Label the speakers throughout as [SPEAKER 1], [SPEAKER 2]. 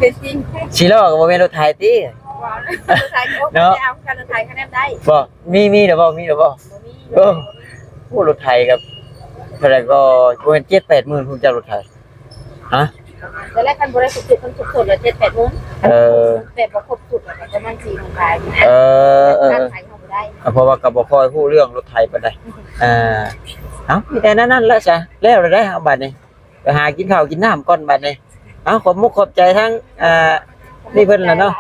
[SPEAKER 1] เป็นจริง
[SPEAKER 2] ชิโร่กับโมเมนรถไทยตี
[SPEAKER 1] ว้าวรถไทยเนาะเอาการรถไทยคะแนนได้
[SPEAKER 2] บ่มีเดี๋ยวบ่มีเดี๋ยวบ่โอ้รถไทยครับเท่าไหร่ก็ประมาณ7-8 หมื่นผมจะรถไทยฮะ
[SPEAKER 1] แต่แรกกันบริสุทธิ์มันสุดๆเลย7-8 หมื่นแต่พอครบสุดจะมัน4 ของขายการขายเขาไม่ได้
[SPEAKER 2] เพราะว่ากับบ่ค่อยพูดเรื่องรถไทยปานใดมีแต่นั้นแล้วจ้ะแล้วได้เอาบัดนี้ไปหากินข้าวกินน้ำก่อนบัดนี้ขอบมุกขอบใจทั้งนี่เพิ่นล่ะเนาะ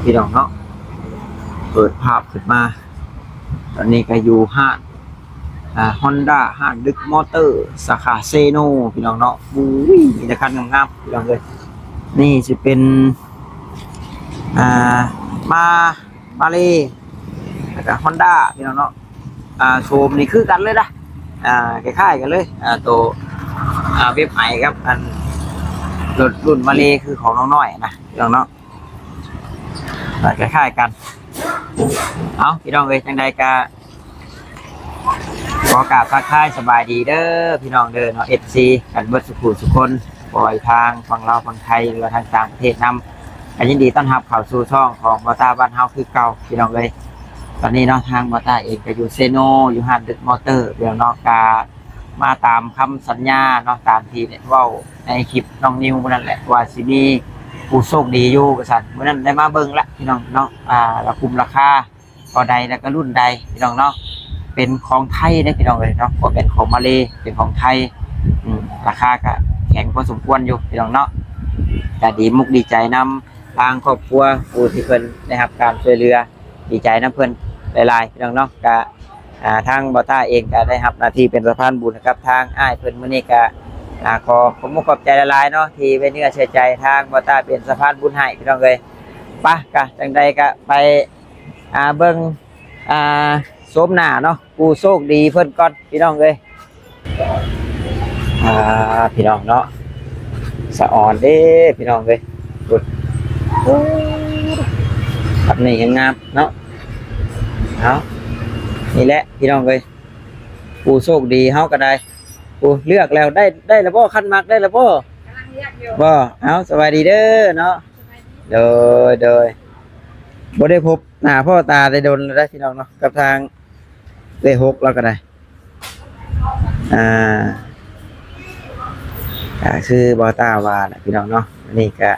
[SPEAKER 2] พี่น้องเนาะเปิดภาพขึ้นมาตอนนี้ก็อยู่ห้างHonda ห้างดึกมอเตอร์สาขาเซโนพี่น้องเนาะบุ้ยมีแต่คันงามๆพี่น้องเลยนี่จะเป็นมาเลยแล้วก็ Honda พี่น้องเนาะโชมนี่คือกันเลยนะคล้ายๆกันเลยตัวเว็บไอครับอันรถรุ่นมาเลยคือของน้องน้อยนะพี่น้องเนาะคล้ายๆกันเอาพี่น้องเลยจังใดกะขอกราบทักทายสบายดีเด้อพี่น้องเด้อเนาะ FC กันเบิดสุขุสุคนปล่อยทางฝั่งลาวฝั่งไทยหรือทางต่างประเทศนำยินดีต้อนรับเข้าสู่ช่องของมอต้าบ้านเฮาคือเก่าพี่น้องเลยตอนนี้เนาะทางมอต้าเองก็อยู่เซโนอยู่ห้างดึกมอเตอร์เดี๋ยวเนาะกามาตามคำสัญญาเนาะตามที่เนี่ยเว้าในคลิปน้องนิวนั่นแหละว่าสิมีผู้โชคดีอยู่กษัตริย์เมื่อนั้นได้มาเบิ่งละพี่น้องเนาะราคุมราคาพอใดแล้วก็รุ่นใดพี่น้องเนาะเป็นของไทยได้พี่น้องเลยเนาะก็เป็นของมาเลเป็นของไทยราคาก็แข็งพอสมควรอยู่พี่น้องเนาะแต่ดีมุกดีใจนำทางครอบครัวผู้ที่เพิ่นได้รับการช่วยเหลือดีใจนำเพิ่นหลายๆพี่น้องเนาะก็ทางบอต้าเองก็ได้รับหน้าที่เป็นสะพานบุญนะครับทางอ้ายเพิ่นมื้อนี้ก็ขอมุกขอบใจหลายๆเนาะที่ไว้เนื้อเชื่อใจทางบอต้าเป็นสะพานบุญให้พี่น้องเลยไปก็จังใดก็ไปเบิ่งโสมหน้าเนาะกูโชคดีเพิ่นก่อนพี่น้องเลยพี่น้องเนาะสะอ่อนเด้พี่น้องเลยกุดครับนี่ยังงามเนาะเอานี่แหละพี่น้องเลยกูโชคดีเฮาก็ได้กูเลือกแล้วได้แล้วบ่คันมักได้แล้วบ่บ่เอาสวัสดีเด้อเนาะโดยบ่ได้พบหน้าพ่อตาได้โดนแล้วพี่น้องเนาะกับทางได้6แล้วก็ได้คือบอต้าวานะพี่น้องเนาะนี่ก็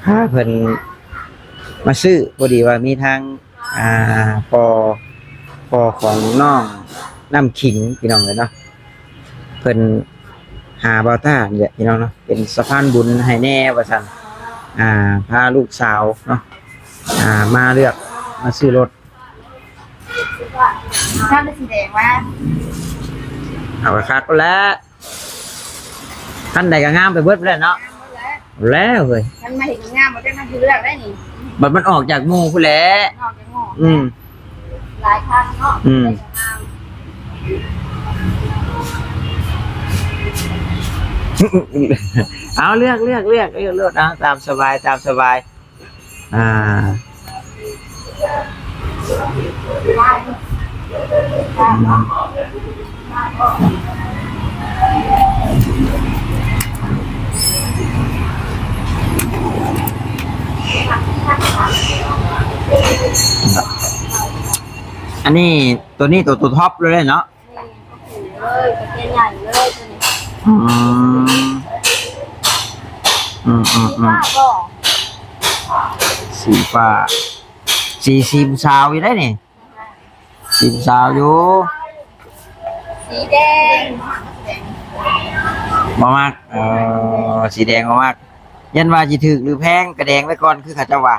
[SPEAKER 2] พาเพิ่นมาซื้อพอดีว่ามีทางพอของน้องน้ำขิงพี่น้องเลยเนาะเพิ่นหาบอต้าเนี่ยพี่น้องเนาะเป็นสะพานบุญให้แน่ว่าซั่นพาลูกสาวเนาะมาเลือกมาซื้อรถ
[SPEAKER 1] ถ้าเป็นสีแดงว่า
[SPEAKER 2] เอาไปคัดก็แล้วท่านใดก็งามไปเบิดแล้วเนาะแล้วเฮ้ย
[SPEAKER 1] ท่านมาเห็นงามมันจะมาคือเลือกได้นี่
[SPEAKER 2] มันออกจากหมู่พุ่นแหละ
[SPEAKER 1] ออกจากหมู่หลายครั้งเนาะ
[SPEAKER 2] เอาเลือกนะตามสบายอันนี้ตัวนี้ตัวท็อปเลยเนาะ
[SPEAKER 1] เลยตัวใหญ่เลย
[SPEAKER 2] สีฟ้าสีสาวอยู่ได้นี่สีสาวอยู่
[SPEAKER 1] สีแดง
[SPEAKER 2] มากสีแดงมากยันว่าจีถึกหรือแพงกระแดงไว้ก่อนคือข้าเจ้าว่า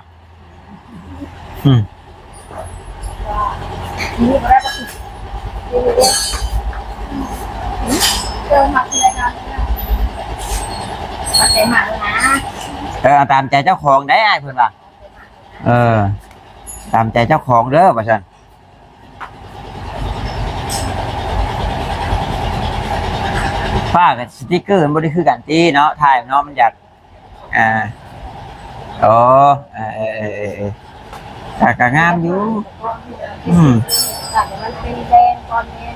[SPEAKER 2] ตามใจเจ้าของได้ไอ้เพื่อนว่าตามใจเจ้าของเด้อป่ะฉัน ฟ้ากับสติ๊กเกอร์มันบ่ได้คือกันติเนาะถ่ายเนาะมันอยากอ๋อก็งามอยู่
[SPEAKER 1] แต่มันเป็นแดงก่อนเนี่ย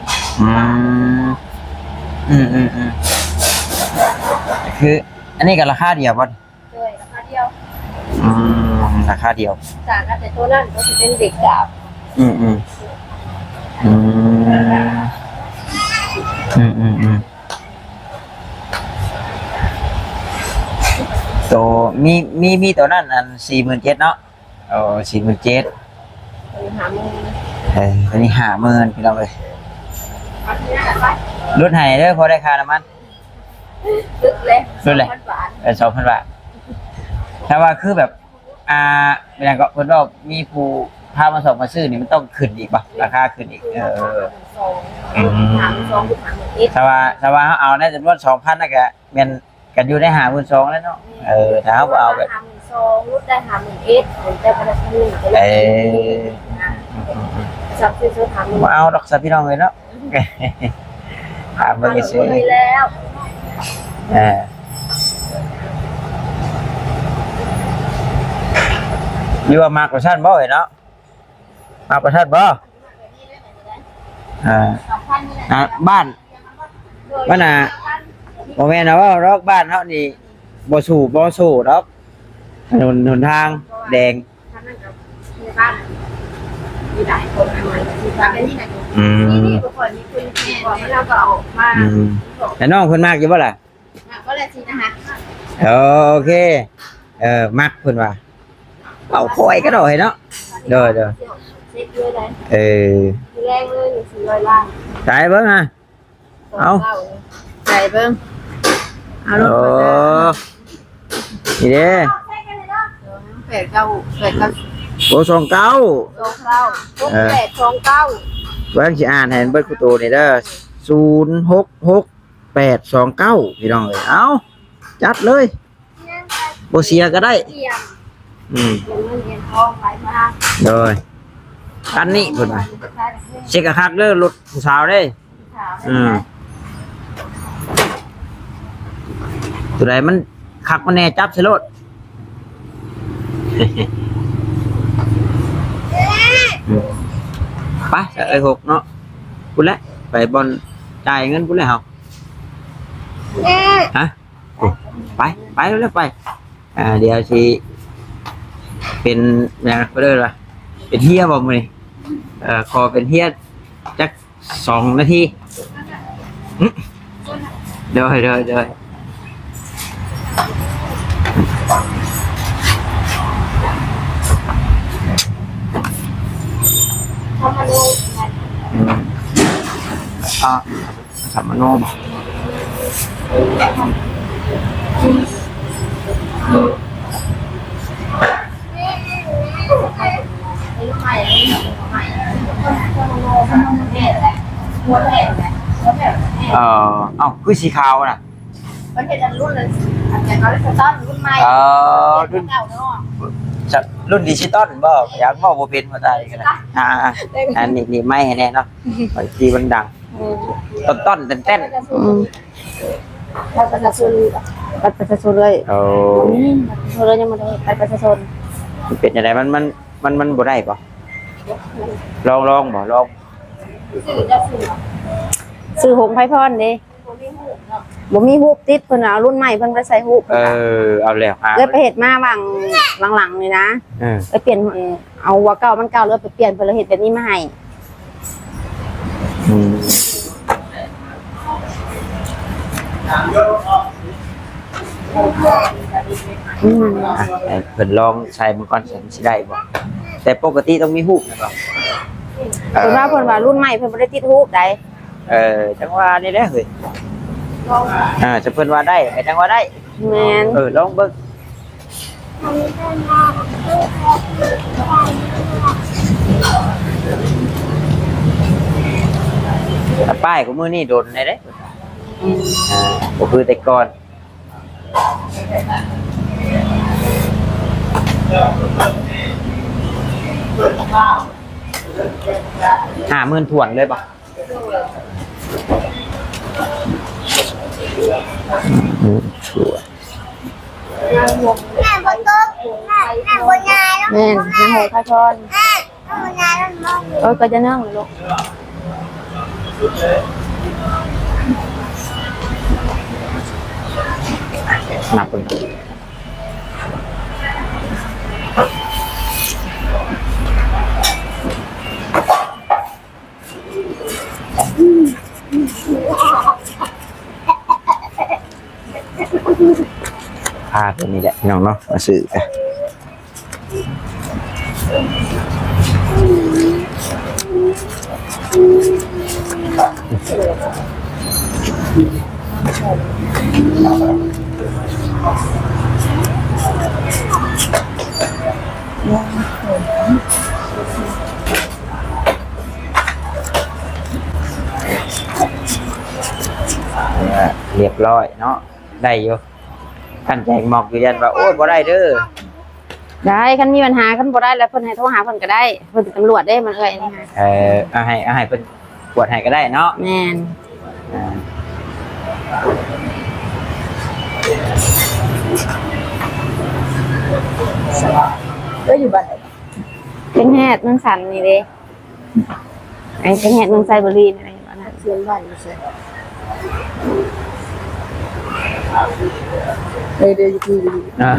[SPEAKER 2] คืออันนี้ก็ราคาเดียวป่ะ
[SPEAKER 1] ด้วยราคาเดียว
[SPEAKER 2] ราคาเดียว
[SPEAKER 1] จากแต่ตัวนั้นก็จะเป็นเด็กดาบ
[SPEAKER 2] ตัวมีตัวนั้นอัน47,000เนาะ47,000อันนี้50,000พี่น้องเอ้ยรถให้เด้อพอได้ค่าน้ำมัน
[SPEAKER 1] ลึกเลย
[SPEAKER 2] 2,000 บาทถ้าว่าคือแบบเป็นอย่างก็เพิ่นว่ามีผู้พามาส่งมาซื้อนี่มันต้องขึ้นอีกป่ะราคาขึ้นอีกถ้าว่าเอาได้จำนวน 2,000น่ะก็แม่นกันอยู่ได้52,000แล้วเนาะถ้าเฮาบ่เอาแบบ
[SPEAKER 1] 52,000รุดได้51,000แต่ประมาณจับซื้อ50,000
[SPEAKER 2] บ่เอาดอกซะพี่น้องเอ้ยเนาะเบิ่งซื่อ
[SPEAKER 1] แล้ว
[SPEAKER 2] อยู่ว่ามากกว่าชั้นบ่เอ้ยเนาะมากกว่าชั้นบ่บ้านน่ะบ่แม่นนะว่ารอกบ้านเฮานี่บ่สู้ดอกหนทางแดง
[SPEAKER 1] มีหลายคนมาที่บ้านนี่นะนี่ทุกคนนี่คุณแม่แล้วก็ออกมา
[SPEAKER 2] แต่น้องเพิ่นมากอยู่บ่ล่ะ
[SPEAKER 1] ก็เลยสินะคะ
[SPEAKER 2] โอเคมักเพิ่นว่าเอาคอยก็ได้เนาะเด้อ
[SPEAKER 1] เช็คด้วยเลยแรงเลย400ล้าน
[SPEAKER 2] ใส่เบิ่งฮะเอา
[SPEAKER 1] ใส่เบิ่งเอาลงมา
[SPEAKER 2] นี่เด้
[SPEAKER 1] 8 9
[SPEAKER 2] โอ้29เบิ่งสิอ่านให้เบิดกูโตนี่เด้อ066829พี่น้องเอ้ยเอาจัดเลยบ่เสียก็ได้เลยอันนี้เพิ่นว่าเช็คคักเด้อรถผู้สาวเด้ตัวใดมันคักมันแน่จับใส่รถไปไอ้6เนาะพุ่นแหละไปบอลจ่ายเงินพุ่นแล้วเฮาฮะไปแล้วไปเดี๋ยวสิเป็นอย่างก็ได้ละเป็นเฮียบอกมาเลยขอเป็นเฮียจัก2 นาทีเดี๋ยวสัมมโนบ่คือสีขาวน่ะ
[SPEAKER 1] ประเทศรุ่นเลยแต่เขาเรียกต้นรุ่นใหม่รุ่นเก่าเนาะ
[SPEAKER 2] รุ่นดิจิตอลบ่อยากบอกว่าเป็นมาได้กันนะอันนี้ไม่แน่เนาะบางทีมันดังต้นเต้น
[SPEAKER 1] ประชาชนเลยเลยยังมาเลยประชาชน
[SPEAKER 2] เป็นยังไงมันบ่ได้ป่ะลองบ่ลอง
[SPEAKER 1] สื่อหงไพพรเด้บ่มีฮูบติดเพิ่นเอารุ่นใหม่เพิ่นไปใส่ฮูบ
[SPEAKER 2] เอาแล้ว
[SPEAKER 1] เลยไปเฮ็ดมาบางหลังๆนี่นะไปเปลี่ยนเอาหัวเก่ามันเก่าแล้วไปเปลี่ยนเพิ่นเลยเฮ็ดแบบนี้มาให้
[SPEAKER 2] เพิ่นลองใช้มันก่อนสิได้บ่แต่ปกติต้องมีฮูบนะบ่
[SPEAKER 1] เพิ่นว่ารุ่นใหม่เพิ่นบ่ได้ติดฮูบใด
[SPEAKER 2] จังว่านี่แหละเฮ้ยจะเพิ่นว่าได้จังว่าได้
[SPEAKER 1] แม่น
[SPEAKER 2] ลองเบิ่งป้ายของมื้อนี้โดนได้เด้บ่คือแต่ก่อน50,000 ถ้วนเลยป่ะ ชัว
[SPEAKER 3] แม่บนโต๊ะแม่บนยายแล้ว
[SPEAKER 1] แม่นน้ำหอยข้าวช้อน
[SPEAKER 3] แม่บนยายแล้วมอง
[SPEAKER 1] โอ้ยก็จะนั่งลูก
[SPEAKER 2] หนักคนพาคนนี้แหละพี่น้องเนาะมาซื้อกันเรียบร้อยเนาะได้อยู่ท่านแจงหมอกอยู่ยันว่าโอ้ยบ่ได้เด้อ
[SPEAKER 1] ได้คันมีปัญหาคันบ่ได้แล้วเพิ่นให้โทรหาเพิ่นก็ได้เพิ่นเป็นตำรวจได้มันเอ้ยนี่ค่ะ
[SPEAKER 2] เอาให้เพิ่นปวดให้ก็ได้เนาะ
[SPEAKER 1] แม่น
[SPEAKER 2] อ่า
[SPEAKER 4] ก็อยู่บ้านไหน
[SPEAKER 1] เป็นแฮดเมืองสันนี่เด้ไอ้เป็นแฮดเมืองไซบุรีอะไรว่านั่น
[SPEAKER 4] เพื่อนบ้านอยู่ใช่เดี๋ยวอยู่ที่
[SPEAKER 2] อ่า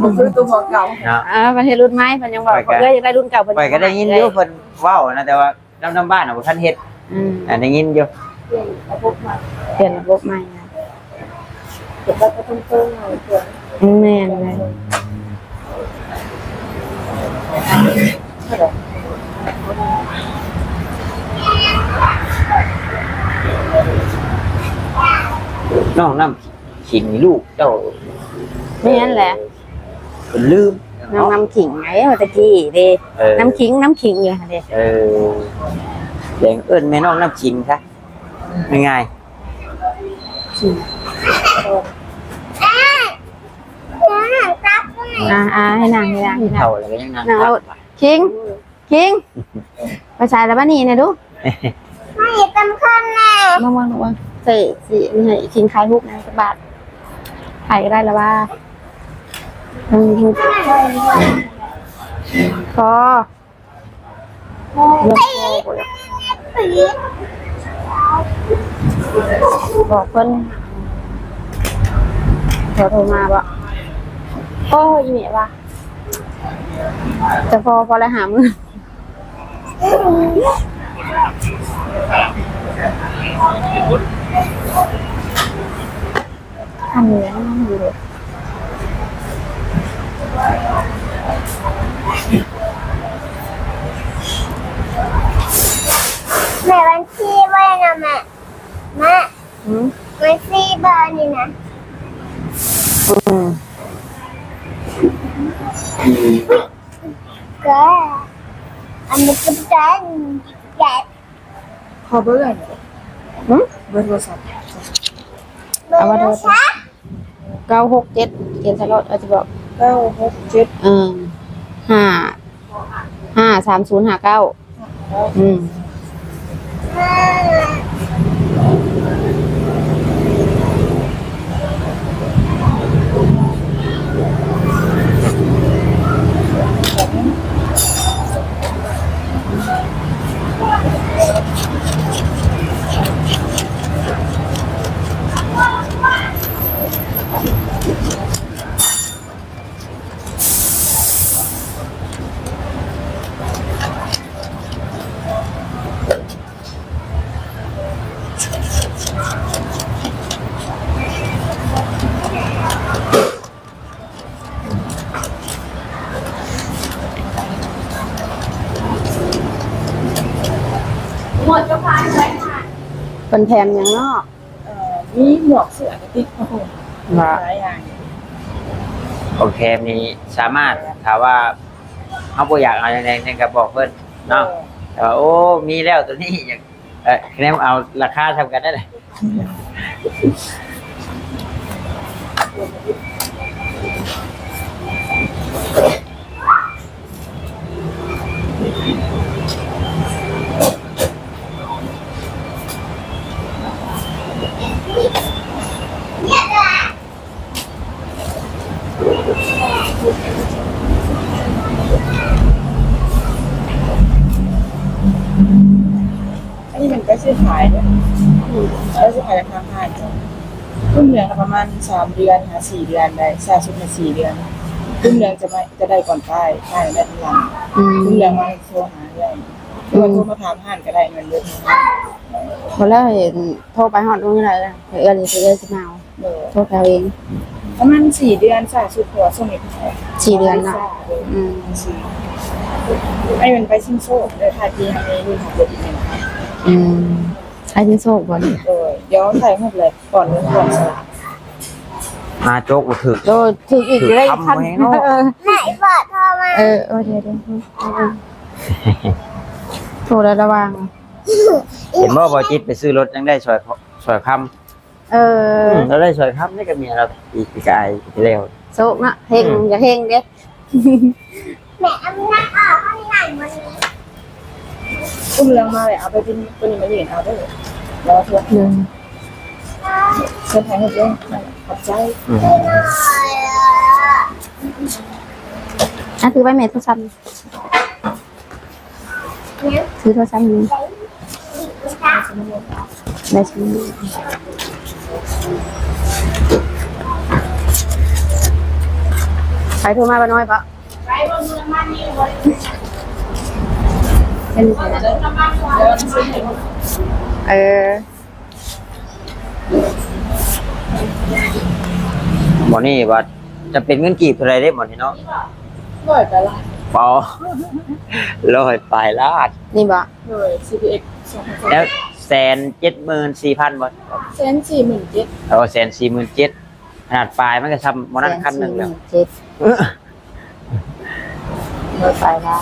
[SPEAKER 4] ผมซื้อตัวของเก่า
[SPEAKER 2] เนาะ
[SPEAKER 1] ประเทศรุ่นใหม่เพิ่นยังบอกว่าเอ้ยอยากได้รุ่นเก่าเพิ่น
[SPEAKER 2] ไปก็ได้ยินอยู่เพิ่นเว้านะแต่ว่าน้ำบ้านน่ะบ่ทันเฮ็ด ได้ยินอยู่
[SPEAKER 4] ระบบมา
[SPEAKER 1] เปลี่ยนระบบใหม่นะ
[SPEAKER 4] เก็บไว้ก็ต้องเพิ่มหน่อยเพื่อน
[SPEAKER 1] แม่นเลย
[SPEAKER 2] น้องน้ำขิงลูกเจ้า
[SPEAKER 1] ไม่งั้นแหละ
[SPEAKER 2] เพิ่นลืม
[SPEAKER 1] น้ำขิงไงเมื่อตะกี้เด้
[SPEAKER 2] เออ
[SPEAKER 1] น้ำขิงอยู่ค่ะเด้
[SPEAKER 2] แดงเอิ้นแม่น้องน้ำขิงซะง่าย
[SPEAKER 3] ตักก็ไหน
[SPEAKER 1] ให้นาง
[SPEAKER 2] ๆเท่าแล้วก็ยังนั่ง
[SPEAKER 1] นางเราขิงไปใส่แล้วบ้านี่นะดู
[SPEAKER 3] ไม่สำคัญแน่
[SPEAKER 1] มาเตะสิให้ขิงขายลูกนะสักบาทขายก็ได้แล้วว่าพอบอกเพิ่นโทรมาบ่โอ้ยแม่ว่าจะพอแล้วหามือทำเนื้อมันดีเลย
[SPEAKER 3] แม่วันที่ว่านะแม่วันที่เบอร์นี่นะก็อันนี้ก็เป็นแกะ
[SPEAKER 4] ขอเบอร์หน่อยเบอร์โทรศัพท์
[SPEAKER 3] เบอร์โทรศัพท์
[SPEAKER 1] 967เขียนใส่รถเอาจะบอก
[SPEAKER 4] 967
[SPEAKER 1] 53059เป็นแถมอย่างนอก
[SPEAKER 4] มีหมวกเสื้อติ๊กโอ้โหหลายอย่าง
[SPEAKER 2] โอเคนี้สามารถถามว่าเขาบ่อยากเอาอย่างไรเนี่ยก็บอกเพิ่นเนาะแต่ว่าโอ้มีแล้วตัวนี้อยากคะแนนเอาราคาทำกันได้เลย
[SPEAKER 4] อันนี้มันก็ซื้อขายเนี่ยแล้วซื้อขายราคาห้าจ้ะรุ่นเหลืองประมาณ3 เดือนหา4 เดือนได้ซาสุดใน4 เดือนรุ่นเหลืองจะได้ก่อนป้ายป้ายได้ทีหลังรุ่นเหลืองมาโทรหาเลยหรือว่าโทรมาถามห้านก็ได้เงินเยอะ
[SPEAKER 1] พอแล้วเห็นโทรไปฮอดตรงนี้เลยเอื้อนสิเอื้อนสิมาเอาโทรไปเอาเอง
[SPEAKER 4] ประมาณ4 เดือนซาสุดหัวสมิธ
[SPEAKER 1] 4 เดือนเนาะ
[SPEAKER 4] ไอ้มันไปชิงโซ่เลยทาทีทำในรุ่นของเด็กนี่นะคะ
[SPEAKER 1] ไอ้ที่โชคบ่นี่
[SPEAKER 4] เดี๋ยวใส่หมดเลยก่อนเรื่องก่อนสลับ
[SPEAKER 2] มาโจกบ่ถึก
[SPEAKER 1] โตถึงอีกได้คัน
[SPEAKER 3] ไหนบอกโทรมา
[SPEAKER 1] เดี๋ยวโทรแล้วระวัง
[SPEAKER 2] เห็นบ่จิตไปซื้อรถยังได้ซอยคำแล้วได้ซอยคำนี่ก็มีเราอีกกายที่แล้ว
[SPEAKER 1] โชคนะเฮงอย่าเฮงเด้
[SPEAKER 3] แม่เอาหน้าออกข้างหลังมันนี้
[SPEAKER 4] อุ้มเรื่องมาเลยเอาไปเป็นตัวนี้มายืนเอาได้แล้วเพื่อนเพื่อนไทยหมดเลยขอบใจ
[SPEAKER 1] ถือไว้แม่โทรศัพท์ถือโทรศัพท์นี่ได้ใช่ไหมใครโทรมาบ้านน้อยปะเป็น
[SPEAKER 2] หมอนี่ว่าจะเป็นเงินกีบเท่าไรได้หมดนี่เนาะ
[SPEAKER 4] บ่อยไปละ
[SPEAKER 2] เปล่า100ปลายลาด
[SPEAKER 1] นี่บ่
[SPEAKER 4] เลย CPX
[SPEAKER 2] แล้ว174,000บ่
[SPEAKER 4] 147,000
[SPEAKER 2] 147,000ขนาดปลายมันก็ทำบ่นั้นคันนึงแล้ว
[SPEAKER 1] 7ไปแล้ว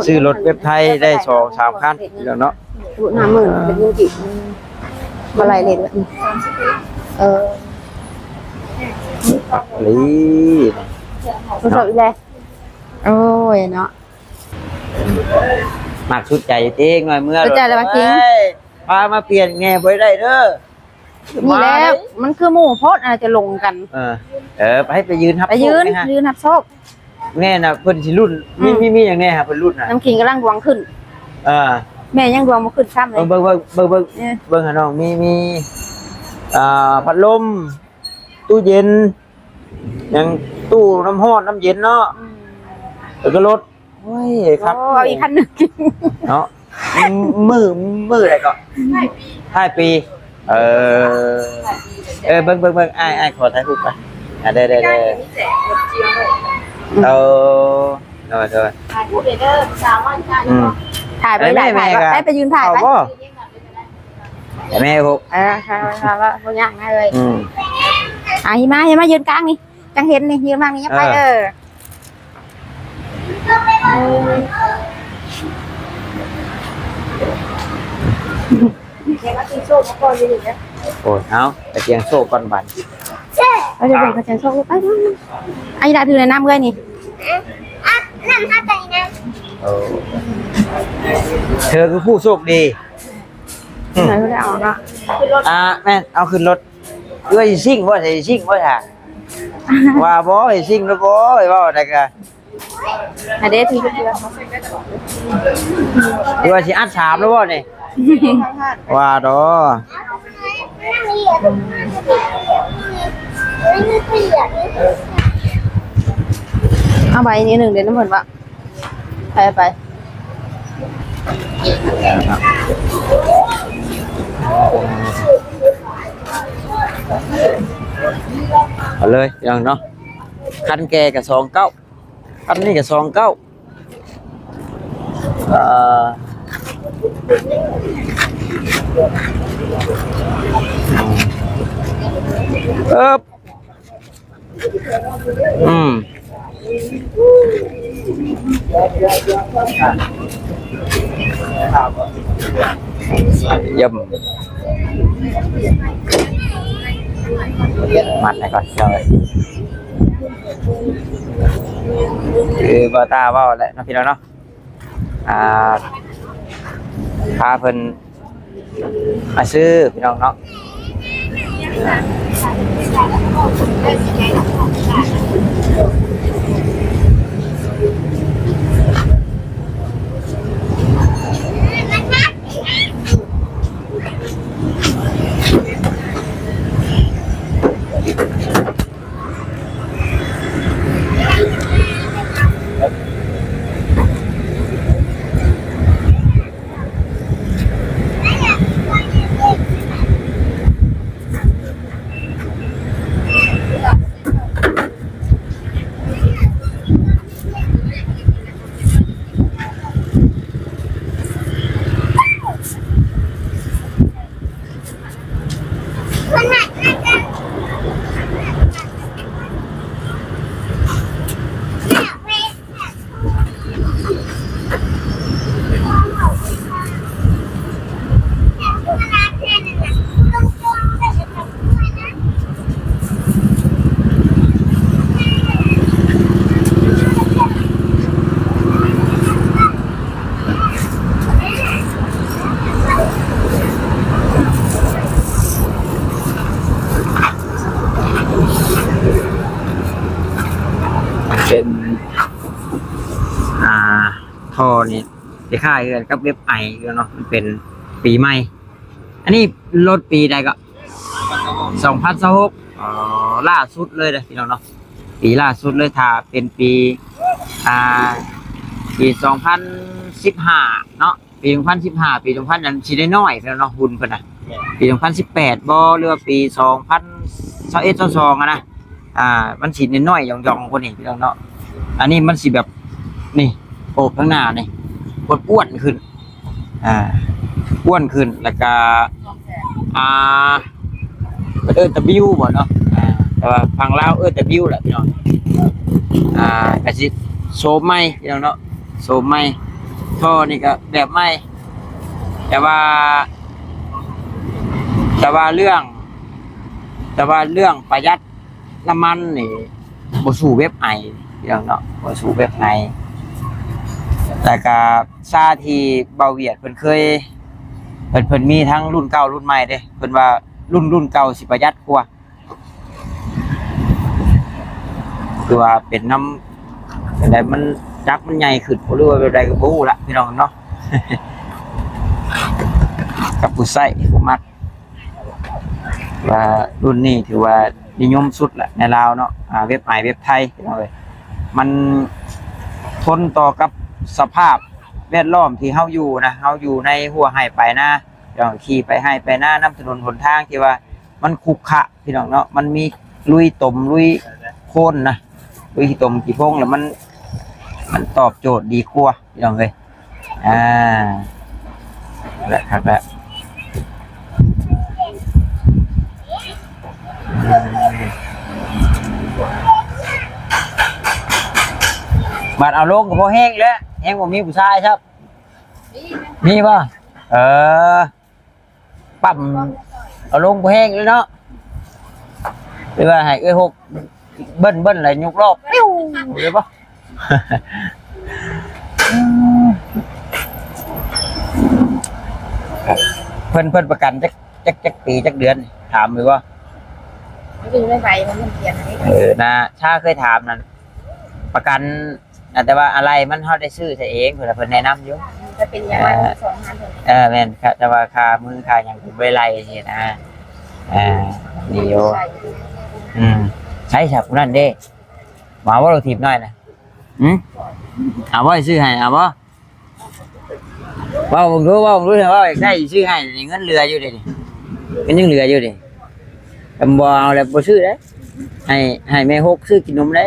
[SPEAKER 2] ซื้อรถเว็บไทยได้2-3คันแล้วเนาะ
[SPEAKER 1] 50,000เป็นเงินกี่บ่ไหลเลย
[SPEAKER 2] ลี
[SPEAKER 1] รู้สึกเลยโอ้ยเนาะ
[SPEAKER 2] มากชุดใจจริงหน่อยเมื่อ
[SPEAKER 1] ชุดใจเลยว่าจริง
[SPEAKER 2] พามาเปลี่ยนแง่บ่ได้เด้อ
[SPEAKER 1] นี่แล้วมันคือหมู่โพดอาจจะลงกัน
[SPEAKER 2] ไปยืนครับ
[SPEAKER 1] ไปยืนรับโชค
[SPEAKER 2] แน่น่ะเพิ่นสิรุ่นมีอย่างแน่ครับเพิ่นรุ่นน่ะ
[SPEAKER 1] น้ำขิงกำลังดวงขึ้นแม่ยังดวงบ่ขึ้นซ้ำเลย
[SPEAKER 2] เบิ่งหาน้องมีพัดลมตู้เย็นยังตู้น้ำร้อนน้ำเย็นเนาะแล้วก็รถโอ้ยครับ
[SPEAKER 1] เอาอีกคันนึง
[SPEAKER 2] เนาะมืออะไรก็ท้ายปีเบิ่งอ้ายขอถ่ายรูปไปได้โดย
[SPEAKER 1] ถ่ายผู้เด้อสาววันจันทร์ถ่ายไปได้ไปยืนถ่ายไป
[SPEAKER 2] แต่แม่พวก
[SPEAKER 1] ค่ะว่าบ่ยากนะเลยหิมะยืนกลางนี่จังเห็นนี่ยืนมากนี่ไปเดี๋ยวมาตีโซ่มาก่อนอยู่นะ
[SPEAKER 2] โอ้ยเอาไปเตียงโซ่ก่อนบัน
[SPEAKER 1] เอาเดี๋ยวไปตีโซ่ไปไอ้ดาถือในน้ำเลยนี่
[SPEAKER 3] น้ำท่าใจนะ
[SPEAKER 2] เธอคือผู้โชคดี
[SPEAKER 1] ไหนก็ได้เอาเนาะ
[SPEAKER 2] แม่เอาขึ้นรถเอ้ยซิ่งว่าใส่ซิ่งว่าค่ะว่าบ่ไอ้ซิ่งแล้วบ่ว่าได้กะ
[SPEAKER 1] อันเดทีก็คือ
[SPEAKER 2] ว่าสิอัด3แล้วบ่นี่ว่าดอ
[SPEAKER 1] เอาใบนี้หนึ่งเดี๋ยวน้ำเหมือนว่าไป
[SPEAKER 2] เอาเลยอย่างเนาะคันแกกับ29คันนี้กับ29ย่ำมัดให้ก่อนเลยคือบาตาว่าแหละน้องพี่น้องเนาะพาเพิ่นมาซื้อพี่น้องเนาะ เป็นท่อนี่คล้ายๆกันกับเว็บไอเนาะมันเป็นปีใหม่อันนี้รถปีใดก็2026ล่าสุดเลยนะพี่น้องเนาะปีล่าสุดเลยถ้าเป็นปีปี2015เนาะปี2015ปี2000นั้นสิได้น้อยแล้วเนาะหุ่นเพิ่นน่ะปี2018บ่หรือว่าปี2021 22นะมันสิน้อยๆหย่องๆคนนี้พี่น้องเนาะอันนี้มันสิแบบนี่โอบข้างหน้านี่อ้วนขึ้นอ้วนขึ้นแล้วก็W บ่เนาะแต่ว่าฝั่งลาวW แหละพี่น้องก็สิโซมใหม่พี่น้องเนาะโซมใหม่ท่อนี่ก็แบบใหม่แต่ว่าเรื่องประหยัดน้ำมันนี่บ่สู้เว็บไอพี่น้องเนาะบ่สู้เว็บไอแต่ก็ซาที่เบาเวียดเพิ่นเคยเพิ่นมีทั้งรุ่นเก่ารุ่นใหม่เด้เพิ่นว่ารุ่นเก่าสิประหยัดกว่าคือว่าเป็นน้ำแต่มันจักมันใหญ่ขึ้นบ่รู้ว่าแบบใดก็บ่ฮู้ละพี่น้องเนาะ กับผู้ใช้ผู้มักว่ารุ่นนี้ถือว่านิยมสุดแหละในลาวเนาะเว็บไอเว็บไทยพี่น้องเอ้ยมันทนต่อกับสภาพแวดล้อมที่เฮาอยู่นะเฮาอยู่ในหัวไร่ไปนาอย่างขี่ไปไร่ไปนาน้ำถนนหนทางที่ว่ามันขรุขระพี่น้องเนาะมันมีลุยตมลุยโค่นนะลุยตมกี่พงแล้วมันตอบโจทย์ดีกว่าพี่น้องเอ้ยแหละครับแหละบัดเอาลงก็บ่แห้งแล้วแห้งบ่มีผู้ชายครับมีป่ะปั๊มเอาลงบ่แห้งเลยเนาะหรือว่าให้เอ้ยหกเบิ้ลอะไรยกรอบปิ้วเลยป่ะ เพิ่นประกันจักปีจักเดือนถามเลยว่า
[SPEAKER 1] ดูไม่ไหวมันเปลี่ยน
[SPEAKER 2] นะชาเคยถามนั่นประกันแต่ว่าอะไรมันเขาได้ซื้อใช่เองเพิ่นแนะนำอยู่
[SPEAKER 1] จะเป็นอย่างไร2,000
[SPEAKER 2] แม่นครับแต่ว่าค่ามือค่าอย่างผมไม่ไล่สินะนี่โยใช้ฉับนั่นเด้มาว่าเราถีบหน่อยนะเอาว่าซื้อให้เอาว่าผมรู้ว่าอยากได้ซื้อให้เงินเรืออยู่ดิเป็นยังเรืออยู่ดิตำบอเอาแล้วบ่ซื้อได้ให้แม่ฮกซื้อกินนมได้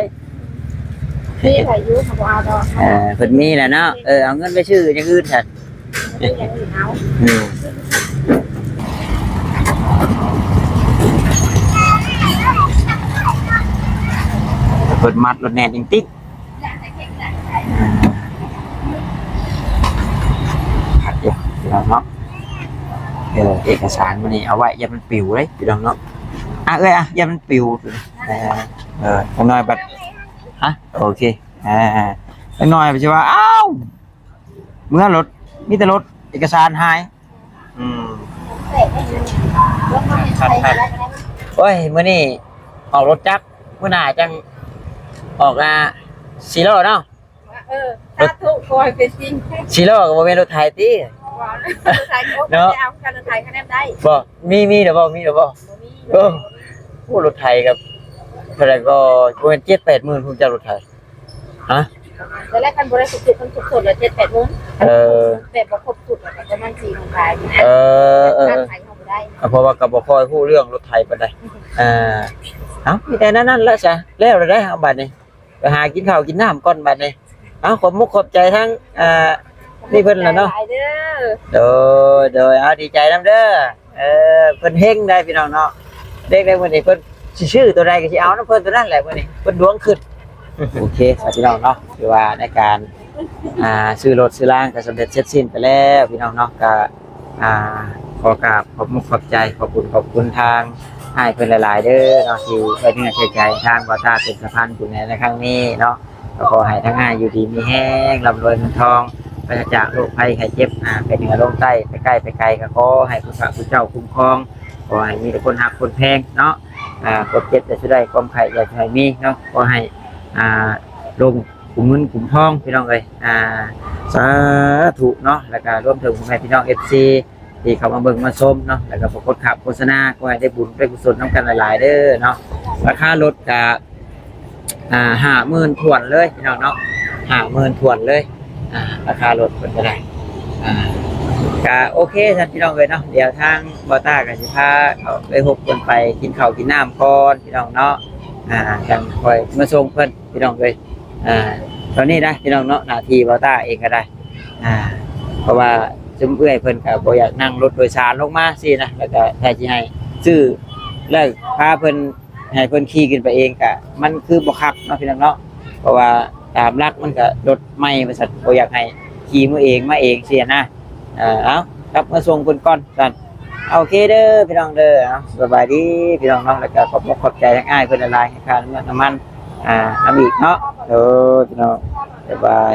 [SPEAKER 1] มีใครยุ่งเขาเอา
[SPEAKER 2] เพิ่นมีแหละเนาะเอาเงินไปซื้ออย่างอื่นเถอะเปิดมัดรถแน่นจริงติ๊กผัดเดี๋ยวเนาะเอกสารวันนี้เอาไว้อย่ามันปิวเลยพี่น้องเนาะอย่ามันปิวผมน้อยบัดโอเคน้อยไปใช่ว่าอ้าวเมื่อรถมีแต่รถเอกสารหายโอ้ยเมื่อนี้ออกรถจักรเมื่อหน้าจังออกซีโร่เนาะ
[SPEAKER 1] ถ้าถูกคอยเป็นจริง
[SPEAKER 2] ซีโร่กับโมเมนต์รถไทยตี
[SPEAKER 1] เนาะการรถไทยคะแนนได้
[SPEAKER 2] บ่มีเดี๋ยวบ่ผู้รถไทยกับอะไรก็ประมาณ7-8 หมื่นผมจะรถไทย
[SPEAKER 1] แล้วแรกกันบริสุทธิ์คนสุดๆเลย7-8 หมื่นแต่บ่ครบสุดแล้วก็มัน4 ของขายการขายเขาไม่ได้
[SPEAKER 2] เพราะว่ากับบ่ค่อยพูดเรื่องรถไทยปานใดมีแต่นั่นแล้วจ้ะแล้วได้เอาบัดนี้ไปหากินข้าวกินน้ำก่อนบัดนี้ขอบมุกขอบใจทั้งนี่เพิ่นล่ะเนาะโดยดีใจนำเด้อเพิ่นเฮงได้พี่น้องเนาะเด็กได้มื้อนี้เพิ่นสิชื่อตัวใดก็สิเอานำเพิ่นตัวนั้นแหละมื้อนี้เพิ่นดวงขึ้นโอเคพี่น้องเนาะคือว่าในการซื้อรถซื้อล่างก็สำเร็จเสร็จสิ้นไปแล้วพี่น้องเนาะก็ขอกราบขอบมุกขอบใจขอบคุณทางให้เพิ่นหลายๆเด้อเนาะที่ไว้เนื้อเชื่อใจทางบ่ตาเป็นสะพานบุญในครั้งนี้เนาะก็ขอให้ทั้งอยู่ดีมีแห้งร่ำรวยเงินทองปราศจากโรคภัยไข้เจ็บไปเหนือลงใต้ไปใกล้ไปไกลก็ขอให้ผู้พระผู้เจ้าคุ้มครองขอให้มีแต่คนหักคนแพงเนาะกดเจ็บแต่สุดใดความไข่อยากให้มีเนาะขอให้ ลงกลุ่มเงินกลุ่มทองพี่น้องเอ้ยสาธุเนาะแล้วก็รวมถึงพ่อแม่พี่น้อง FC ที่เข้ามาเบิ่งมาชมเนาะแล้วก็กดขับโฆษณาก็ให้ได้บุญได้กุศลนํกันหลายๆเด้อเนาะราคารถก็50,000ถ้วนเลยพี่น้องเนาะ50,000ถ้วนเลยราคารถเพิ่นก็ได้ก็โอเคท่านพี่น้องเอ้ยเนาะเดี๋ยวทางบ่ต้าก็สิพาเขาไปพบเพิ่นไปกินข้าวกินน้ำก่อนพี่น้องเนาะจังค่อยมาส่งเพิ่นพี่น้องเอ้ยตอนนี้ได้พี่น้องเนาะหน้าที่บ่ต้าเองก็ได้เพราะว่าซุมเอื้อยเพิ่นก็บ่อยากนั่งรถโดยสารลงมาสินะแล้วก็ถ้าสิให้ซื้อแล้วพาเพิ่นให้เพิ่นขี่ขึ้นไปเองก็มันคือบ่คักเนาะพี่น้องเนาะเพราะว่าตามหลักมันก็รถใหม่บริษัทบ่อยากให้ขี่มือเองมาเองสินะเอากลับมาส่งเพิ่นก่อนซั่นโอเคเด้อพี่น้องเด้อสบายดีพี่น้องเนาะแล้วก็ขอบใจทั้งอ้ายเพิ่นหลายๆให้ค่าน้ำมันน้ำอีกเนาะพี่น้องบ๊ายบาย